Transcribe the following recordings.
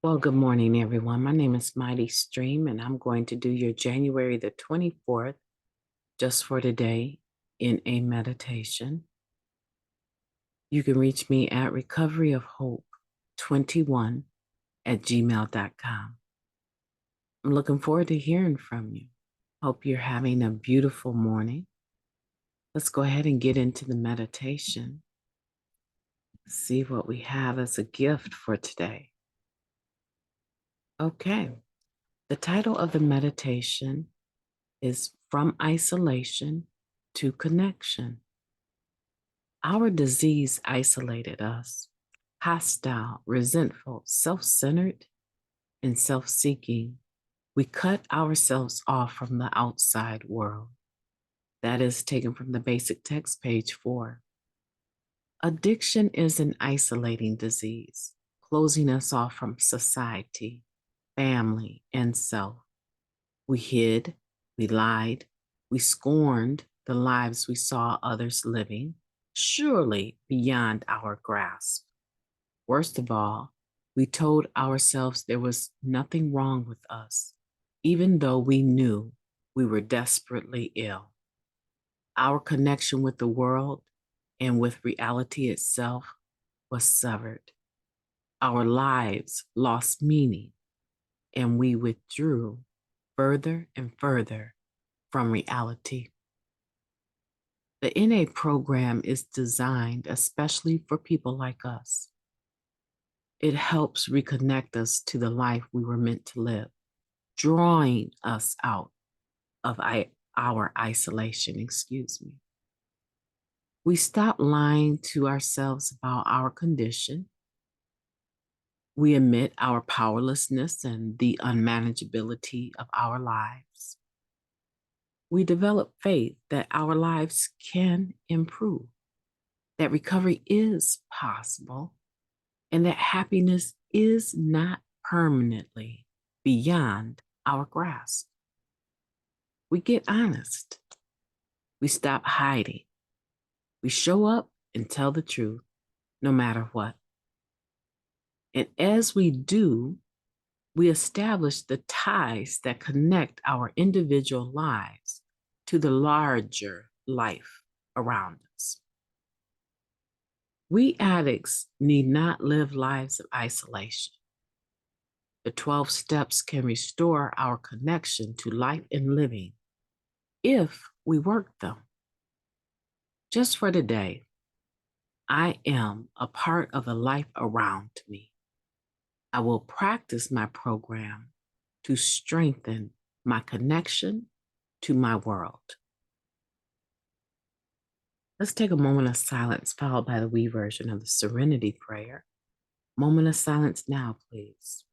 Well, good morning, everyone. My name is MightyStream, and I'm going to do your January the 24th, just for today, in a meditation. You can reach me at recoveryofhope21@gmail.com. I'm looking forward to hearing from you. Hope you're having a beautiful morning. Let's go ahead and get into the meditation. See what we have as a gift for today. Okay, the title of the meditation is From Isolation to Connection. Our disease isolated us, hostile, resentful, self-centered, and self-seeking. We cut ourselves off from the outside world. That is taken from the basic text, page 4. Addiction is an isolating disease, closing us off from society, family, and self. We hid, we lied, we scorned the lives we saw others living, surely beyond our grasp. Worst of all, we told ourselves there was nothing wrong with us, even though we knew we were desperately ill. Our connection with the world and with reality itself was severed. Our lives lost meaning, and we withdrew further and further from reality. The NA program is designed especially for people like us. It helps reconnect us to the life we were meant to live, drawing us out of our isolation, We stop lying to ourselves about our condition. We admit our powerlessness and the unmanageability of our lives. We develop faith that our lives can improve, that recovery is possible, and that happiness is not permanently beyond our grasp. We get honest. We stop hiding. We show up and tell the truth, no matter what. And as we do, we establish the ties that connect our individual lives to the larger life around us. We addicts need not live lives of isolation. The 12 steps can restore our connection to life and living if we work them. Just for today, I am a part of the life around me. I will practice my program to strengthen my connection to my world. Let's take a moment of silence, followed by the we version of the Serenity Prayer. Moment of silence now, please.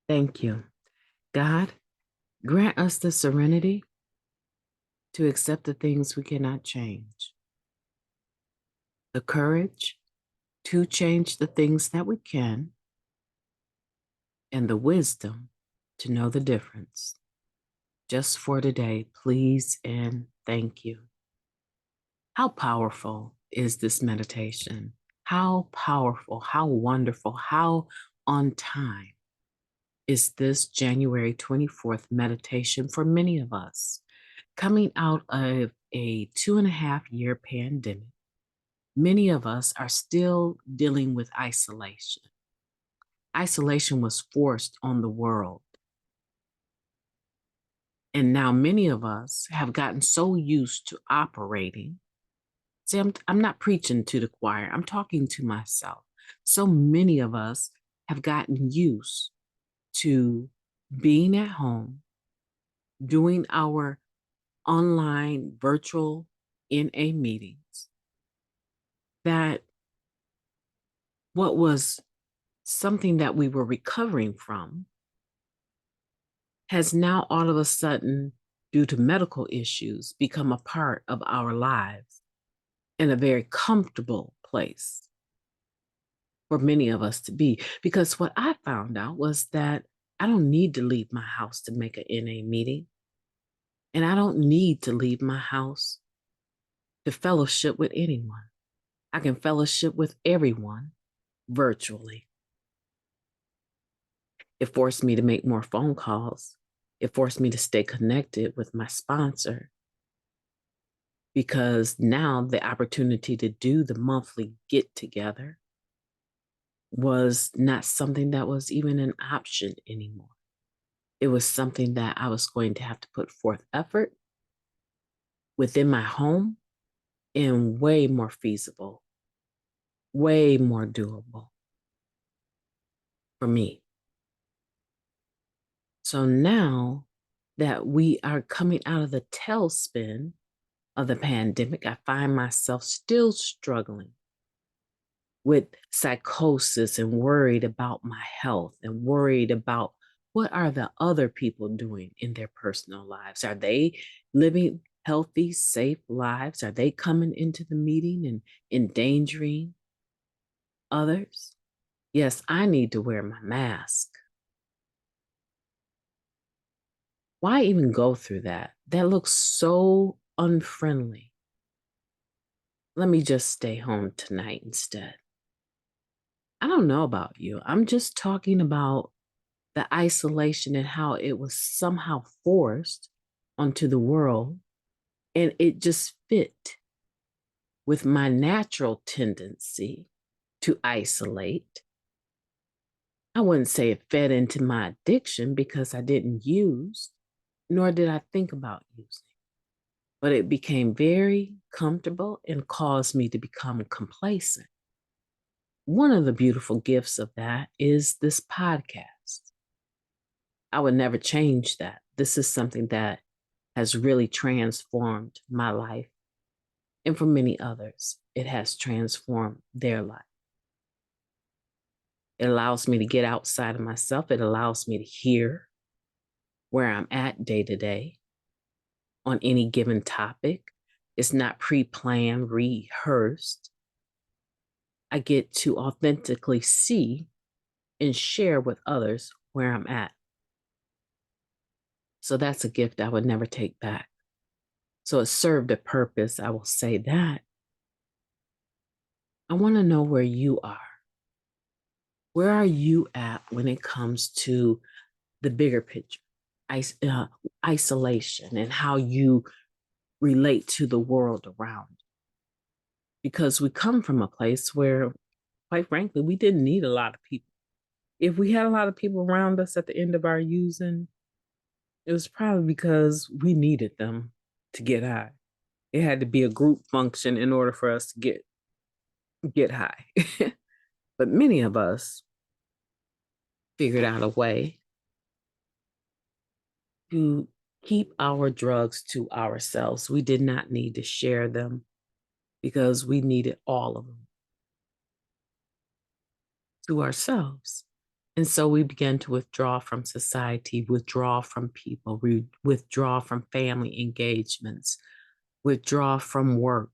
Thank you. God, grant us the serenity to accept the things we cannot change, the courage to change the things that we can, and the wisdom to know the difference. Just for today, please and thank you. How powerful is this meditation? How powerful, how wonderful, how on time is this January 24th meditation for many of us? Coming out of a 2.5-year pandemic, many of us are still dealing with isolation. Isolation was forced on the world. And now many of us have gotten so used to operating. See, I'm not preaching to the choir. I'm talking to myself. So many of us have gotten used to being at home, doing our online virtual NA meetings, that what was something that we were recovering from has now all of a sudden, due to medical issues, become a part of our lives in a very comfortable place for many of us to be. Because what I found out was that I don't need to leave my house to make an NA meeting. And I don't need to leave my house to fellowship with anyone. I can fellowship with everyone virtually. It forced me to make more phone calls. It forced me to stay connected with my sponsor because now the opportunity to do the monthly get together was not something that was even an option anymore. It was something that I was going to have to put forth effort within my home and way more feasible, way more doable for me. So now that we are coming out of the tailspin of the pandemic, I find myself still struggling with psychosis and worried about my health and worried about what are the other people doing in their personal lives? Are they living healthy, safe lives? Are they coming into the meeting and endangering others? Yes, I need to wear my mask. Why even go through that? That looks so unfriendly. Let me just stay home tonight instead. I don't know about you. I'm just talking about the isolation and how it was somehow forced onto the world. And it just fit with my natural tendency to isolate. I wouldn't say it fed into my addiction because I didn't use, nor did I think about using. But it became very comfortable and caused me to become complacent. One of the beautiful gifts of that is this podcast. I would never change that. This is something that has really transformed my life. And for many others, it has transformed their life. It allows me to get outside of myself. It allows me to hear where I'm at day to day on any given topic. It's not pre planned, rehearsed. I get to authentically see and share with others where I'm at. So that's a gift I would never take back. So it served a purpose. I will say that. I want to know where you are. Where are you at when it comes to the bigger picture, isolation, and how you relate to the world around? Because we come from a place where, quite frankly, we didn't need a lot of people. If we had a lot of people around us at the end of our using, it was probably because we needed them to get high. It had to be a group function in order for us to get high. But many of us figured out a way to keep our drugs to ourselves. We did not need to share them because we needed all of them to ourselves. And so we began to withdraw from society, withdraw from people, withdraw from family engagements, withdraw from work,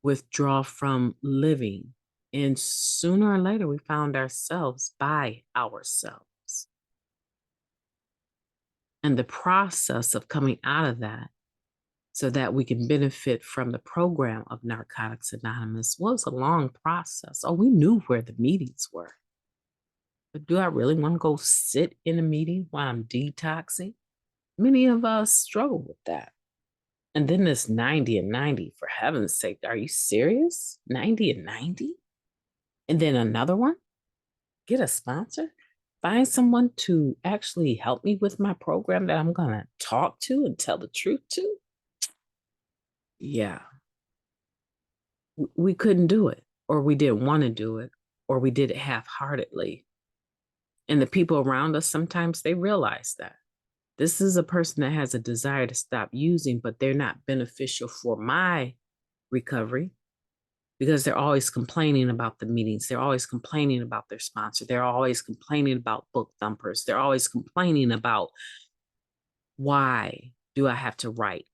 withdraw from living. And sooner or later, we found ourselves by ourselves. And the process of coming out of that so that we can benefit from the program of Narcotics Anonymous was a long process. Oh, we knew where the meetings were. But do I really want to go sit in a meeting while I'm detoxing? Many of us struggle with that. And then this 90 and 90, for heaven's sake, are you serious? 90 and 90? And then another one? Get a sponsor? Find someone to actually help me with my program that I'm going to talk to and tell the truth to? Yeah, we couldn't do it, or we didn't want to do it, or we did it half-heartedly. And the people around us, sometimes they realize that. This is a person that has a desire to stop using, but they're not beneficial for my recovery because they're always complaining about the meetings. They're always complaining about their sponsor. They're always complaining about book thumpers. They're always complaining about, why do I have to write?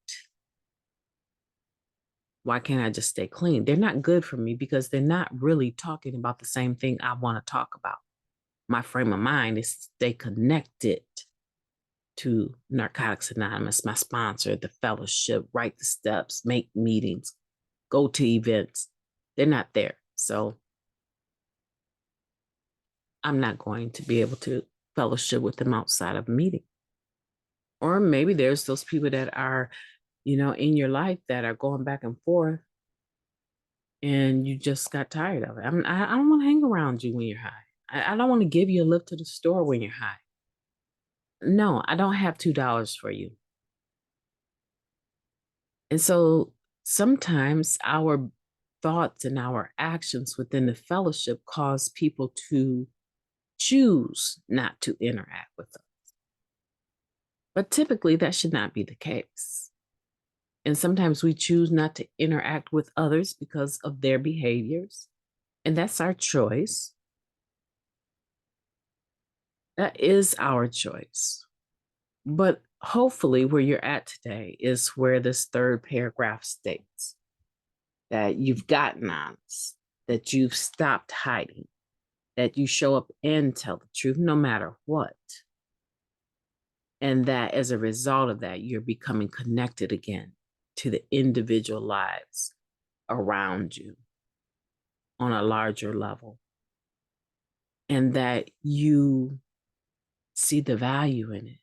Why can't I just stay clean? They're not good for me because they're not really talking about the same thing I want to talk about. My frame of mind is to stay connected to Narcotics Anonymous, my sponsor, the fellowship, write the steps, make meetings, go to events. They're not there. So I'm not going to be able to fellowship with them outside of a meeting. Or maybe there's those people that are, in your life that are going back and forth and you just got tired of it. I don't want to hang around you when you're high. I don't want to give you a lift to the store when you're high. No, I don't have $2 for you. And so sometimes our thoughts and our actions within the fellowship cause people to choose not to interact with us. But typically that should not be the case. And sometimes we choose not to interact with others because of their behaviors. And that's our choice. That is our choice. But hopefully, where you're at today is where this third paragraph states that you've gotten honest, that you've stopped hiding, that you show up and tell the truth no matter what. And that as a result of that, you're becoming connected again to the individual lives around you on a larger level. And that you see the value in it,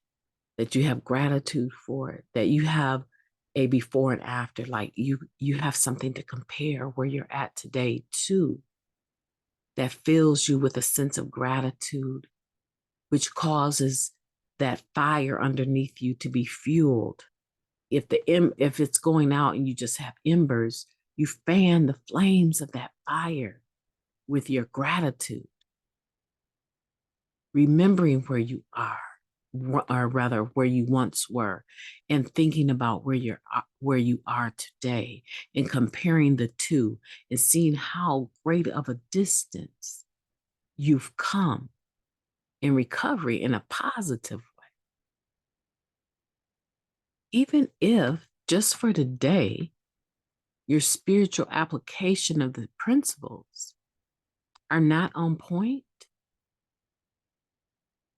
that you have gratitude for it, that you have a before and after, like you have something to compare where you're at today to, that fills you with a sense of gratitude, which causes that fire underneath you to be fueled. If it's going out and you just have embers, you fan the flames of that fire with your gratitude, remembering where you are, or rather where you once were, and thinking about where you are today, and comparing the two and seeing how great of a distance you've come in recovery in a positive way. Even if just for today, your spiritual application of the principles are not on point,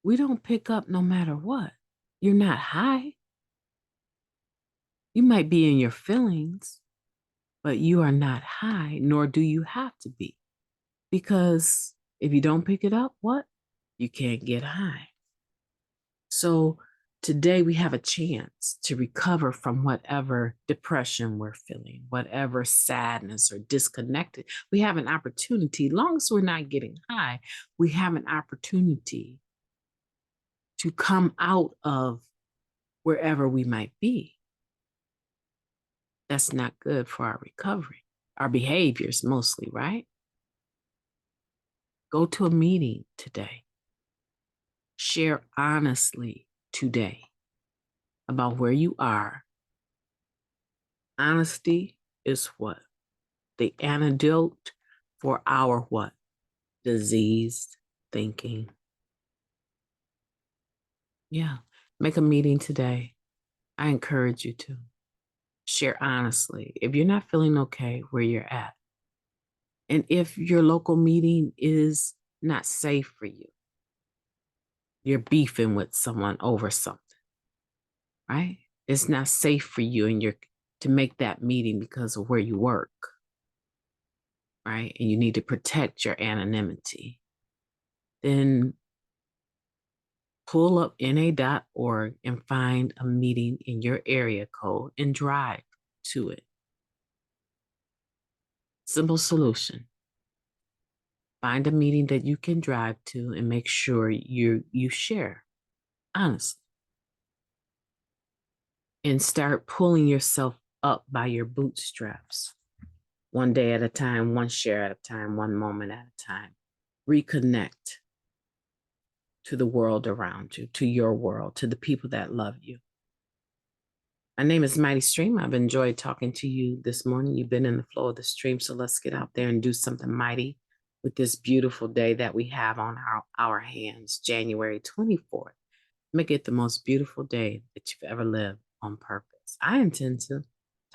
we don't pick up no matter what. You're not high. You might be in your feelings, but you are not high, nor do you have to be. Because if you don't pick it up, what? You can't get high. So today we have a chance to recover from whatever depression we're feeling, whatever sadness or disconnected. We have an opportunity, long as we're not getting high, we have an opportunity to come out of wherever we might be. That's not good for our recovery, our behaviors mostly, right? Go to a meeting today. Share honestly today about where you are. Honesty is what? The antidote for our what? Diseased thinking. Yeah. Make a meeting today. I encourage you to share honestly. If you're not feeling okay where you're at, and if your local meeting is not safe for you, you're beefing with someone over something, right? It's not safe for you and you're to make that meeting because of where you work, right? And you need to protect your anonymity. Then pull up na.org and find a meeting in your area code and drive to it. Simple solution. Find a meeting that you can drive to and make sure you share honestly. And start pulling yourself up by your bootstraps. One day at a time, one share at a time, one moment at a time. Reconnect to the world around you, to your world, to the people that love you. My name is MightyStream. I've enjoyed talking to you this morning. You've been in the flow of the stream, so let's get out there and do something mighty with this beautiful day that we have on our hands, January 24th. Make it the most beautiful day that you've ever lived on purpose. I intend to.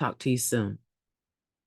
Talk to you soon.